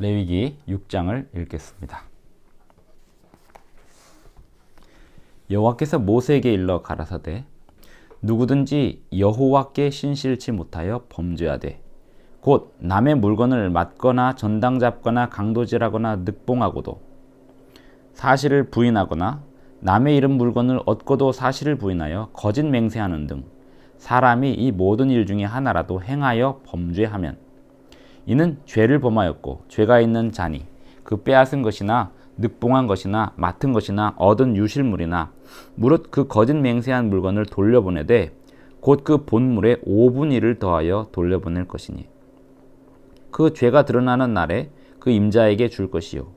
레위기 6장을 읽겠습니다. 여호와께서 모세에게 일러 가라사대 누구든지 여호와께 신실치 못하여 범죄하되 곧 남의 물건을 맞거나 전당 잡거나 강도질하거나 늑봉하고도 사실을 부인하거나 남의 이름 물건을 얻고도 사실을 부인하여 거짓 맹세하는 등 사람이 이 모든 일 중에 하나라도 행하여 범죄하면 이는 죄를 범하였고 죄가 있는 자니 그 빼앗은 것이나 늑봉한 것이나 맡은 것이나 얻은 유실물이나 무릇 그 거짓 맹세한 물건을 돌려보내되 곧 그 본물의 5분의 1을 더하여 돌려보낼 것이니 그 죄가 드러나는 날에 그 임자에게 줄 것이요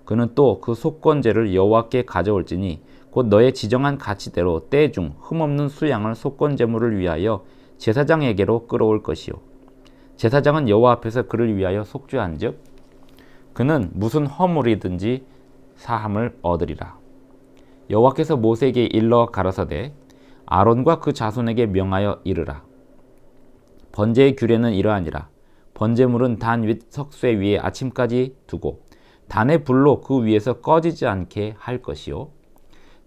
그는 또 그 속건제를 여호와께 가져올지니 곧 너의 지정한 가치대로 때중 흠없는 수양을 속건제물을 위하여 제사장에게로 끌어올 것이요 제사장은 여호와 앞에서 그를 위하여 속죄한즉 그는 무슨 허물이든지 사함을 얻으리라. 여호와께서 모세에게 일러 가라사대 아론과 그 자손에게 명하여 이르라. 번제의 규례는 이러하니라. 번제물은 단 윗 석쇠 위에 아침까지 두고 단의 불로 그 위에서 꺼지지 않게 할 것이요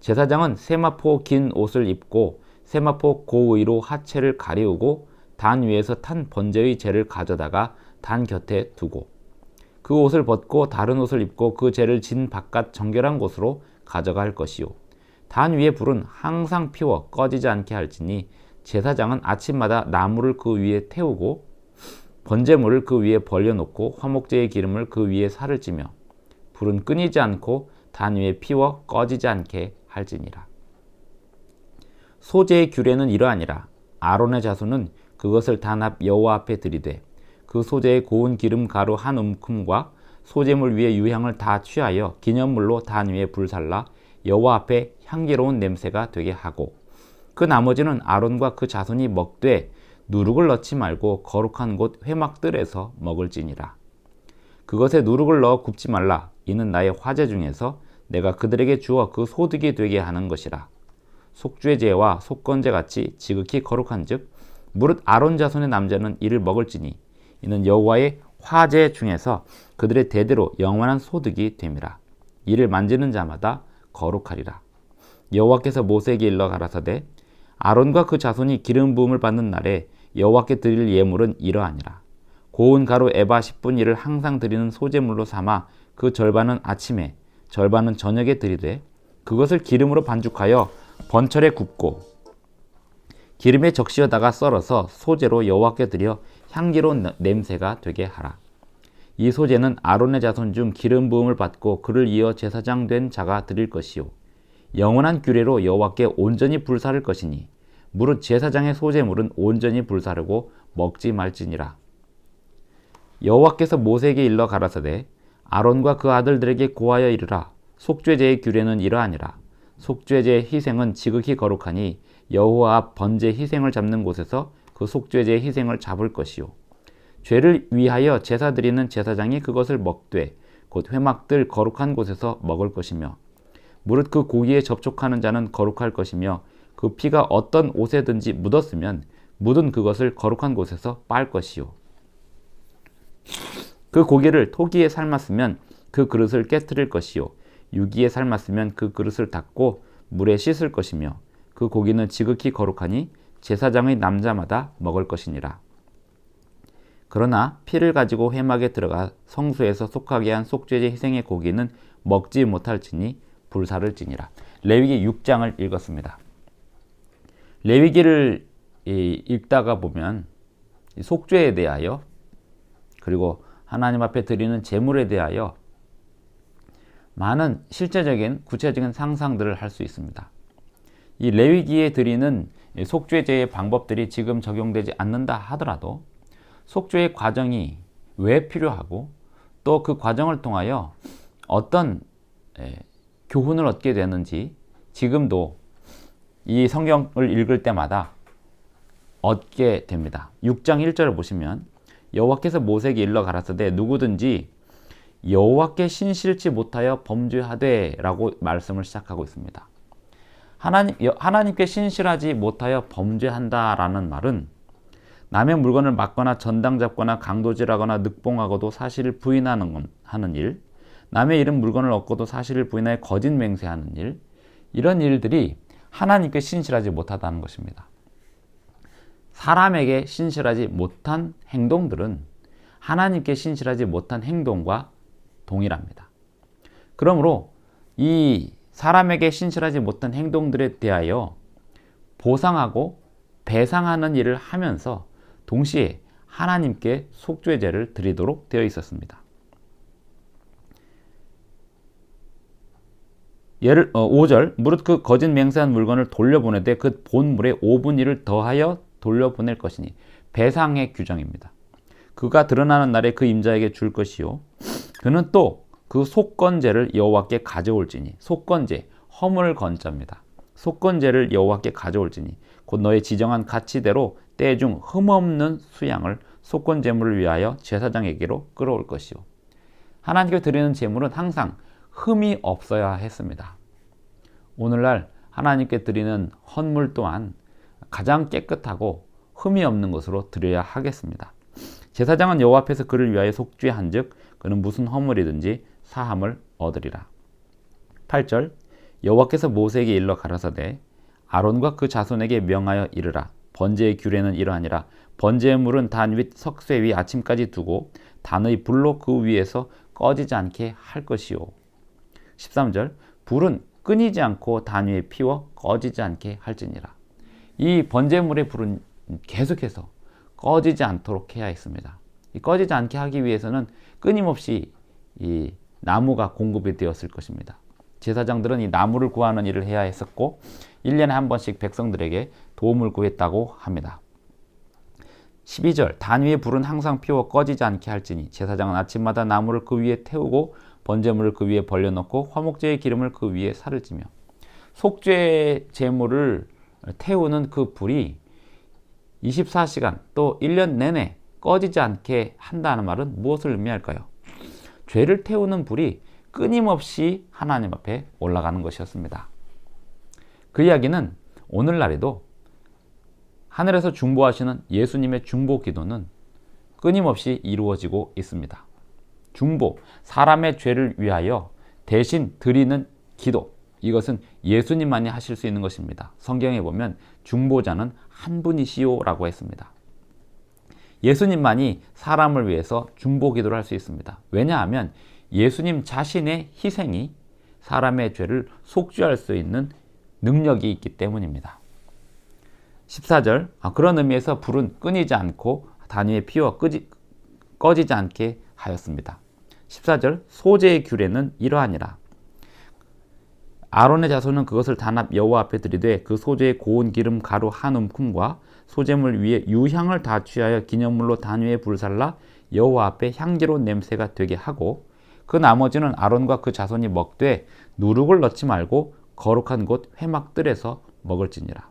제사장은 세마포 긴 옷을 입고 세마포 고의로 하체를 가리우고 단 위에서 탄 번제의 재를 가져다가 단 곁에 두고 그 옷을 벗고 다른 옷을 입고 그 재를 진 바깥 정결한 곳으로 가져갈 것이요 단 위에 불은 항상 피워 꺼지지 않게 할지니 제사장은 아침마다 나무를 그 위에 태우고 번제물을 그 위에 벌려놓고 화목제의 기름을 그 위에 살을 찌며 불은 끊이지 않고 단 위에 피워 꺼지지 않게 할지니라. 소제의 규례는 이러하니라. 아론의 자손은 그것을 단합 여호와 앞에 드리되 그 소제의 고운 기름 가루 한 움큼과 소제물 위에 유향을 다 취하여 기념물로 단 위에 불살라 여호와 앞에 향기로운 냄새가 되게 하고 그 나머지는 아론과 그 자손이 먹되 누룩을 넣지 말고 거룩한 곳 회막들에서 먹을지니라. 그것에 누룩을 넣어 굽지 말라. 이는 나의 화제 중에서 내가 그들에게 주어 그 소득이 되게 하는 것이라. 속죄제와 속건제 같이 지극히 거룩한즉 무릇 아론 자손의 남자는 이를 먹을지니 이는 여호와의 화제 중에서 그들의 대대로 영원한 소득이 됨이라. 이를 만지는 자마다 거룩하리라. 여호와께서 모세에게 일러 가라사대 아론과 그 자손이 기름 부음을 받는 날에 여호와께 드릴 예물은 이러하니라. 고운 가루 에바 10분의 1을 항상 드리는 소제물로 삼아 그 절반은 아침에 절반은 저녁에 드리되 그것을 기름으로 반죽하여 번철에 굽고 기름에 적시어다가 썰어서 소제로 여호와께 드려 향기로운 냄새가 되게 하라. 이 소제는 아론의 자손 중 기름 부음을 받고 그를 이어 제사장 된 자가 드릴 것이요 영원한 규례로 여호와께 온전히 불사를 것이니 무릇 제사장의 소제물은 온전히 불사르고 먹지 말지니라. 여호와께서 모세에게 일러 가라사대 아론과 그 아들들에게 고하여 이르라. 속죄제의 규례는 이러하니라. 속죄제의 희생은 지극히 거룩하니 여호와 앞 번제 희생을 잡는 곳에서 그 속죄제의 희생을 잡을 것이요 죄를 위하여 제사 드리는 제사장이 그것을 먹되 곧 회막들 거룩한 곳에서 먹을 것이며 무릇 그 고기에 접촉하는 자는 거룩할 것이며 그 피가 어떤 옷에든지 묻었으면 묻은 그것을 거룩한 곳에서 빨 것이요 그 고기를 토기에 삶았으면 그 그릇을 깨뜨릴 것이요 유기에 삶았으면 그 그릇을 닦고 물에 씻을 것이며 그 고기는 지극히 거룩하니 제사장의 남자마다 먹을 것이니라. 그러나 피를 가지고 회막에 들어가 성소에서 속하게 한 속죄제 희생의 고기는 먹지 못할지니 불사를지니라. 레위기 6장을 읽었습니다. 레위기를 읽다가 보면 속죄에 대하여 그리고 하나님 앞에 드리는 제물에 대하여 많은 실제적인 구체적인 상상들을 할 수 있습니다. 이 레위기에 드리는 속죄제의 방법들이 지금 적용되지 않는다 하더라도 속죄의 과정이 왜 필요하고 또 그 과정을 통하여 어떤 교훈을 얻게 되는지 지금도 이 성경을 읽을 때마다 얻게 됩니다. 6장 1절을 보시면 여호와께서 모세에게 일러 가라사대 누구든지 여호와께 신실치 못하여 범죄하되 라고 말씀을 시작하고 있습니다. 하나님께 신실하지 못하여 범죄한다라는 말은 남의 물건을 막거나 전당 잡거나 강도질하거나 늑봉하고도 사실을 하는 일, 남의 잃은 물건을 얻고도 사실을 부인하여 거짓 맹세하는 일, 이런 일들이 하나님께 신실하지 못하다는 것입니다. 사람에게 신실하지 못한 행동들은 하나님께 신실하지 못한 행동과 동일합니다. 그러므로 이 사람에게 신실하지 못한 행동들에 대하여 보상하고 배상하는 일을 하면서 동시에 하나님께 속죄제를 드리도록 되어 있었습니다. 5절 무릇 그 거짓 맹세한 물건을 돌려보내되 그 본물에 5분의 1을 더하여 돌려보낼 것이니 배상의 규정입니다. 그가 드러나는 날에 그 임자에게 줄 것이요 그는 또 그 속건제를 여호와께 가져올지니 속건제 허물 건자입니다. 속건제를 여호와께 가져올지니 곧 너의 지정한 가치대로 때 중 흠없는 수양을 속건 제물을 위하여 제사장에게로 끌어올 것이요. 하나님께 드리는 제물은 항상 흠이 없어야 했습니다. 오늘날 하나님께 드리는 헌물 또한 가장 깨끗하고 흠이 없는 것으로 드려야 하겠습니다. 제사장은 여호와 앞에서 그를 위하여 속죄한즉 그는 무슨 허물이든지 사함을 얻으리라. 8절 여호와께서 모세에게 일러 가라사대 아론과 그 자손에게 명하여 이르라. 번제의 규례는 이러하니라. 번제의 물은 단 윗 석쇠 위 아침까지 두고 단의 불로 그 위에서 꺼지지 않게 할 것이요. 13절 불은 끊이지 않고 단 위에 피워 꺼지지 않게 할지니라. 이 번제물의 불은 계속해서 꺼지지 않도록 해야 했습니다. 이 꺼지지 않게 하기 위해서는 끊임없이 이 나무가 공급이 되었을 것입니다. 제사장들은 이 나무를 구하는 일을 해야 했었고 1년에 한 번씩 백성들에게 도움을 구했다고 합니다. 12절 단 위에 불은 항상 피워 꺼지지 않게 할지니 제사장은 아침마다 나무를 그 위에 태우고 번제물을 그 위에 벌려놓고 화목제의 기름을 그 위에 사를지며 속죄 제물을 태우는 그 불이 24시간 또 1년 내내 꺼지지 않게 한다는 말은 무엇을 의미할까요? 죄를 태우는 불이 끊임없이 하나님 앞에 올라가는 것이었습니다. 그 이야기는 오늘날에도 하늘에서 중보하시는 예수님의 중보 기도는 끊임없이 이루어지고 있습니다. 중보, 사람의 죄를 위하여 대신 드리는 기도, 이것은 예수님만이 하실 수 있는 것입니다. 성경에 보면 중보자는 한 분이시오라고 했습니다. 예수님만이 사람을 위해서 중보 기도를 할 수 있습니다. 왜냐하면 예수님 자신의 희생이 사람의 죄를 속죄할 수 있는 능력이 있기 때문입니다. 14절 그런 의미에서 불은 끊이지 않고 단 위에 피워 꺼지지 않게 하였습니다. 14절 소제의 규례는 이러하니라. 아론의 자손은 그것을 단합 여호와 앞에 드리되 그 소제의 고운 기름 가루 한 움큼과 소제물 위에 유향을 다 취하여 기념물로 단 위에 불살라 여호와 앞에 향기로운 냄새가 되게 하고 그 나머지는 아론과 그 자손이 먹되 누룩을 넣지 말고 거룩한 곳 회막들에서 먹을지니라.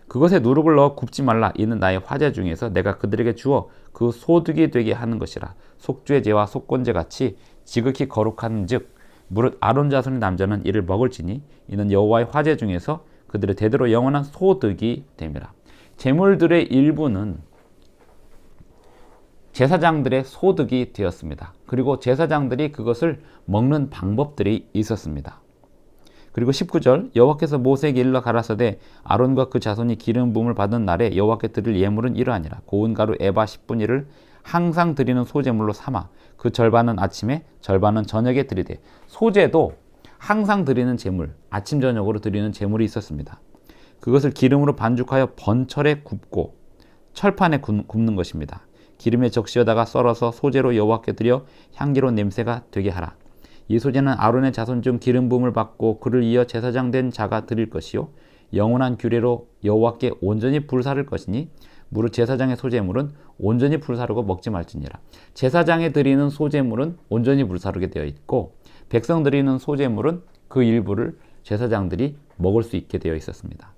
그것에 누룩을 넣어 굽지 말라. 이는 나의 화제 중에서 내가 그들에게 주어 그 소득이 되게 하는 것이라. 속죄제와 속건제 같이 지극히 거룩한즉 무릇 아론 자손의 남자는 이를 먹을지니 이는 여호와의 화제 중에서 그들의 대대로 영원한 소득이 됨이라. 제물들의 일부는 제사장들의 소득이 되었습니다. 그리고 제사장들이 그것을 먹는 방법들이 있었습니다. 그리고 19절 여호와께서 모세에게 일러 가라사대 아론과 그 자손이 기름 부음을 받은 날에 여호와께 드릴 예물은 이러하니라. 고운 가루 에바 10분의 1을 항상 드리는 소제물로 삼아 그 절반은 아침에 절반은 저녁에 드리되 소제도 항상 드리는 제물, 아침 저녁으로 드리는 제물이 있었습니다. 그것을 기름으로 반죽하여 번철에 굽고 철판에 굽는 것입니다. 기름에 적시어다가 썰어서 소제로 여호와께 드려 향기로운 냄새가 되게 하라. 이 소제는 아론의 자손 중 기름 부음을 받고 그를 이어 제사장 된 자가 드릴 것이요 영원한 규례로 여호와께 온전히 불사를 것이니 무릇 제사장의 소제물은 온전히 불사르고 먹지 말지니라. 제사장에 드리는 소제물은 온전히 불사르게 되어 있고 백성 드리는 소제물은 그 일부를 제사장들이 먹을 수 있게 되어 있었습니다.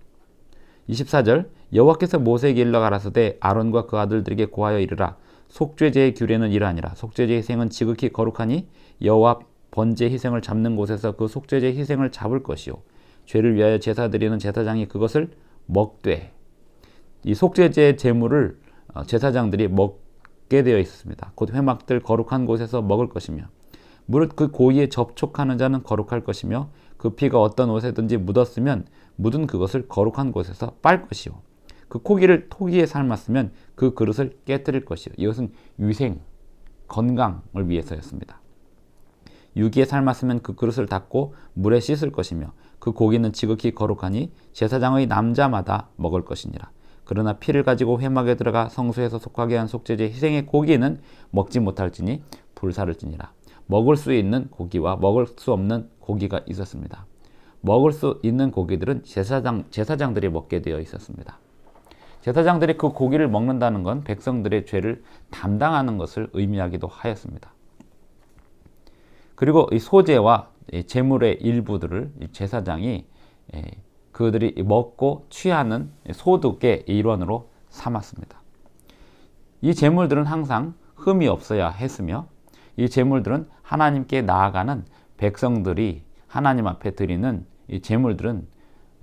24절 여호와께서 모세에게 일러 가라사대 아론과 그 아들들에게 고하여 이르라. 속죄제의 규례는 이러하니라. 속죄제 희생은 지극히 거룩하니 여호와 번제 희생을 잡는 곳에서 그 속죄제 희생을 잡을 것이요 죄를 위하여 제사 드리는 제사장이 그것을 먹되 이 속죄제 제물을 제사장들이 먹게 되어 있었습니다. 곧 회막들 거룩한 곳에서 먹을 것이며 무릇 그 고기에 접촉하는 자는 거룩할 것이며 그 피가 어떤 옷에든지 묻었으면 묻은 그것을 거룩한 곳에서 빨 것이요 그 고기를 토기에 삶았으면 그 그릇을 깨뜨릴 것이요. 이것은 위생, 건강을 위해서였습니다. 유기에 삶았으면 그 그릇을 닦고 물에 씻을 것이며 그 고기는 지극히 거룩하니 제사장의 남자마다 먹을 것이니라. 그러나 피를 가지고 회막에 들어가 성소에서 속하게 한 속죄제 희생의 고기는 먹지 못할지니 불사를지니라. 먹을 수 있는 고기와 먹을 수 없는 고기가 있었습니다. 먹을 수 있는 고기들은 제사장들이 먹게 되어 있었습니다. 제사장들이 그 고기를 먹는다는 건 백성들의 죄를 담당하는 것을 의미하기도 하였습니다. 그리고 이 소재와 제물의 일부들을 제사장이 그들이 먹고 취하는 소득의 일원으로 삼았습니다. 이 제물들은 항상 흠이 없어야 했으며 이 제물들은 하나님께 나아가는 백성들이 하나님 앞에 드리는 이 제물들은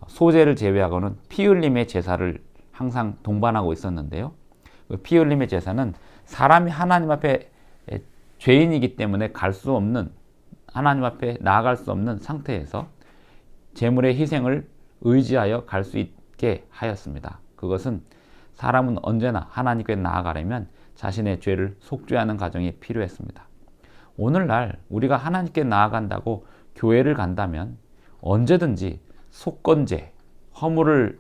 소재를 제외하고는 피 흘림의 제사를 항상 동반하고 있었는데요. 피 흘림의 제사는 사람이 하나님 앞에 죄인이기 때문에 갈 수 없는 하나님 앞에 나아갈 수 없는 상태에서 제물의 희생을 의지하여 갈 수 있게 하였습니다. 그것은 사람은 언제나 하나님께 나아가려면 자신의 죄를 속죄하는 과정이 필요했습니다. 오늘날 우리가 하나님께 나아간다고 교회를 간다면 언제든지 속건제, 허물을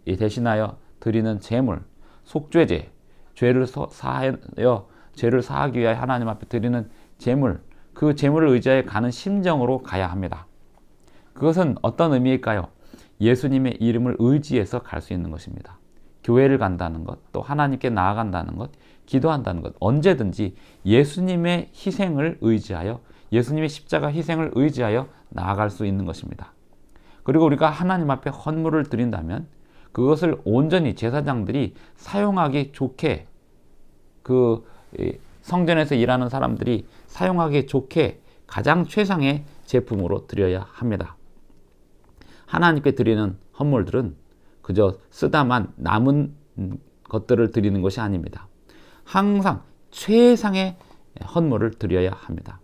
대신하여 드리는 제물, 속죄제, 죄를 사하기 위하여 하나님 앞에 드리는 제물, 그 제물을 의지하여 가는 심정으로 가야 합니다. 그것은 어떤 의미일까요? 예수님의 이름을 의지해서 갈 수 있는 것입니다. 교회를 간다는 것, 또 하나님께 나아간다는 것, 기도한다는 것, 언제든지 예수님의 희생을 의지하여, 예수님의 십자가 희생을 의지하여 나아갈 수 있는 것입니다. 그리고 우리가 하나님 앞에 헌물을 드린다면 그것을 온전히 제사장들이 사용하기 좋게, 그 성전에서 일하는 사람들이 사용하기 좋게 가장 최상의 제품으로 드려야 합니다. 하나님께 드리는 헌물들은 그저 쓰다만 남은 것들을 드리는 것이 아닙니다. 항상 최상의 헌물을 드려야 합니다.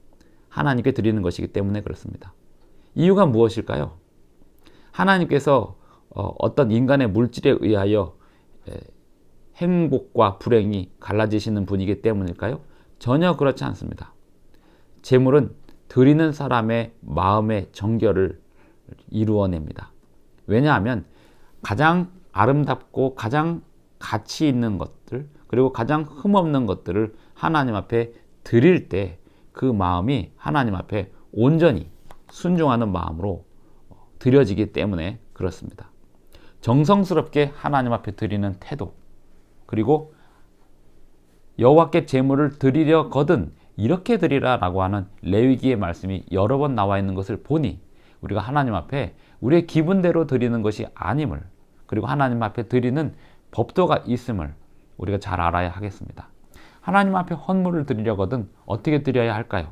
하나님께 드리는 것이기 때문에 그렇습니다. 이유가 무엇일까요? 하나님께서 어떤 인간의 물질에 의하여 행복과 불행이 갈라지시는 분이기 때문일까요? 전혀 그렇지 않습니다. 제물은 드리는 사람의 마음의 정결을 이루어냅니다. 왜냐하면 가장 아름답고 가장 가치 있는 것들, 그리고 가장 흠없는 것들을 하나님 앞에 드릴 때 그 마음이 하나님 앞에 온전히 순종하는 마음으로 드려지기 때문에 그렇습니다. 정성스럽게 하나님 앞에 드리는 태도, 그리고 여호와께 제물을 드리려거든 이렇게 드리라라고 하는 레위기의 말씀이 여러 번 나와 있는 것을 보니 우리가 하나님 앞에 우리의 기분대로 드리는 것이 아님을, 그리고 하나님 앞에 드리는 법도가 있음을 우리가 잘 알아야 하겠습니다. 하나님 앞에 헌물을 드리려거든 어떻게 드려야 할까요?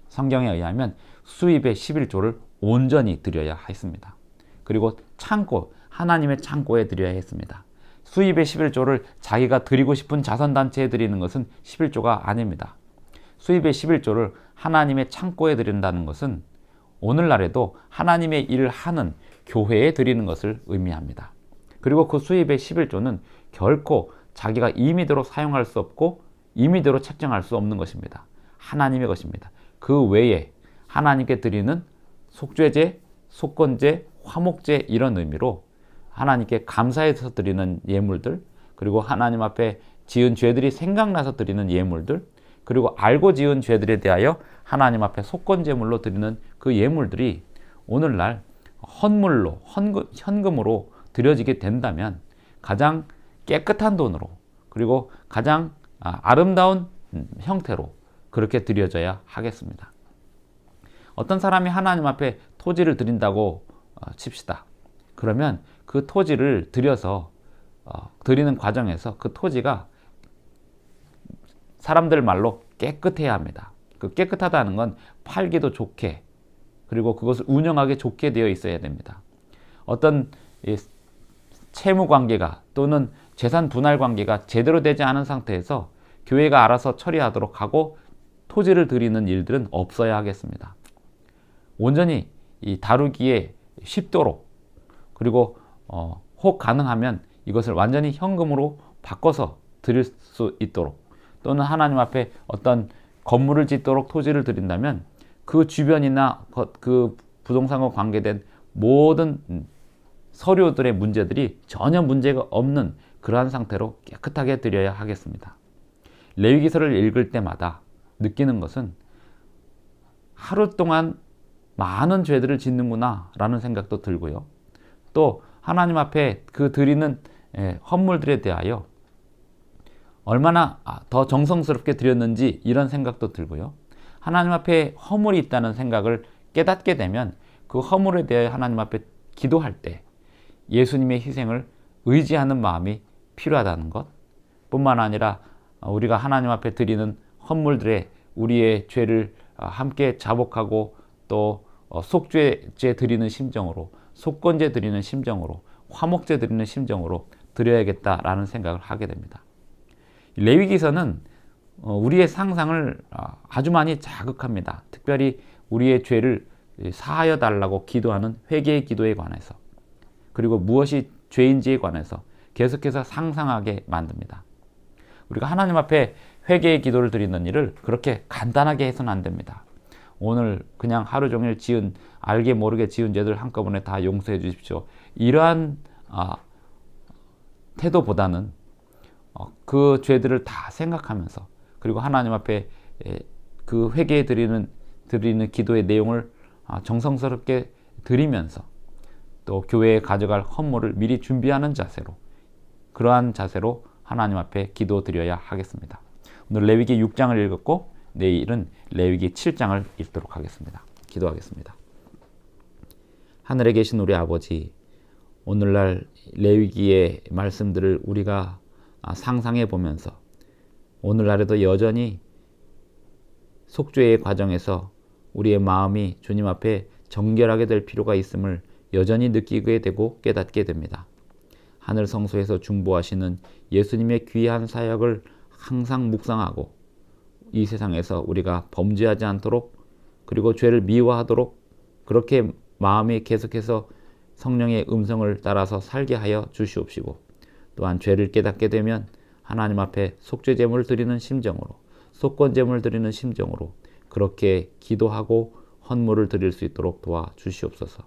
성경에 의하면 수입의 11조를 온전히 드려야 했습니다. 그리고 창고, 하나님의 창고에 드려야 했습니다. 수입의 11조를 자기가 드리고 싶은 자선단체에 드리는 것은 11조가 아닙니다. 수입의 11조를 하나님의 창고에 드린다는 것은 오늘날에도 하나님의 일을 하는 교회에 드리는 것을 의미합니다. 그리고 그 수입의 11조는 결코 자기가 임의대로 사용할 수 없고 임의대로 책정할 수 없는 것입니다. 하나님의 것입니다. 그 외에 하나님께 드리는 속죄제, 속건제, 화목제 이런 의미로 하나님께 감사해서 드리는 예물들, 그리고 하나님 앞에 지은 죄들이 생각나서 드리는 예물들, 그리고 알고 지은 죄들에 대하여 하나님 앞에 속건제물로 드리는 그 예물들이 오늘날 헌물로, 현금으로 드려지게 된다면 가장 깨끗한 돈으로, 그리고 가장 아름다운 형태로 그렇게 드려져야 하겠습니다. 어떤 사람이 하나님 앞에 토지를 드린다고 칩시다. 그러면 그 토지를 들여서 드리는 과정에서 그 토지가 사람들 말로 깨끗해야 합니다. 그 깨끗하다는 건 팔기도 좋게, 그리고 그것을 운영하기 좋게 되어 있어야 됩니다. 어떤 채무 관계가 또는 재산 분할 관계가 제대로 되지 않은 상태에서 교회가 알아서 처리하도록 하고 토지를 드리는 일들은 없어야 하겠습니다. 온전히 이 다루기에 쉽도록, 그리고 혹 가능하면 이것을 완전히 현금으로 바꿔서 드릴 수 있도록, 또는 하나님 앞에 어떤 건물을 짓도록 토지를 드린다면 그 주변이나 그 부동산과 관계된 모든 서류들의 문제들이 전혀 문제가 없는 그러한 상태로 깨끗하게 드려야 하겠습니다. 레위기서를 읽을 때마다 느끼는 것은 하루 동안 많은 죄들을 짓는구나 라는 생각도 들고요. 또 하나님 앞에 그 드리는 헌물들에 대하여 얼마나 더 정성스럽게 드렸는지 이런 생각도 들고요. 하나님 앞에 허물이 있다는 생각을 깨닫게 되면 그 허물에 대해 하나님 앞에 기도할 때 예수님의 희생을 의지하는 마음이 필요하다는 것 뿐만 아니라 우리가 하나님 앞에 드리는 헌물들에 우리의 죄를 함께 자복하고 또 속죄제 드리는 심정으로, 속건제 드리는 심정으로, 화목제 드리는 심정으로 드려야겠다라는 생각을 하게 됩니다. 레위기서는 우리의 상상을 아주 많이 자극합니다. 특별히 우리의 죄를 사하여 달라고 기도하는 회개의 기도에 관해서, 그리고 무엇이 죄인지에 관해서 계속해서 상상하게 만듭니다. 우리가 하나님 앞에 회개의 기도를 드리는 일을 그렇게 간단하게 해서는 안 됩니다. 오늘 그냥 하루 종일 지은, 알게 모르게 지은 죄들 한꺼번에 다 용서해 주십시오, 이러한 태도보다는 그 죄들을 다 생각하면서, 그리고 하나님 앞에 그 회개에 드리는 기도의 내용을 정성스럽게 드리면서 또 교회에 가져갈 헌물을 미리 준비하는 자세로, 그러한 자세로 하나님 앞에 기도 드려야 하겠습니다. 오늘 레위기 6장을 읽었고 내일은 레위기 7장을 읽도록 하겠습니다. 기도하겠습니다. 하늘에 계신 우리 아버지, 오늘날 레위기의 말씀들을 우리가 상상해 보면서 오늘날에도 여전히 속죄의 과정에서 우리의 마음이 주님 앞에 정결하게 될 필요가 있음을 여전히 느끼게 되고 깨닫게 됩니다. 하늘 성소에서 중보하시는 예수님의 귀한 사역을 항상 묵상하고 이 세상에서 우리가 범죄하지 않도록, 그리고 죄를 미워하도록 그렇게 마음이 계속해서 성령의 음성을 따라서 살게 하여 주시옵시고, 또한 죄를 깨닫게 되면 하나님 앞에 속죄제물을 드리는 심정으로, 속건제물을 드리는 심정으로 그렇게 기도하고 헌물을 드릴 수 있도록 도와주시옵소서.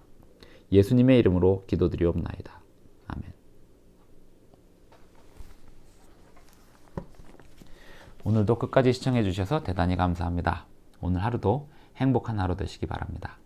예수님의 이름으로 기도드리옵나이다. 아멘. 오늘도 끝까지 시청해 주셔서 대단히 감사합니다. 오늘 하루도 행복한 하루 되시기 바랍니다.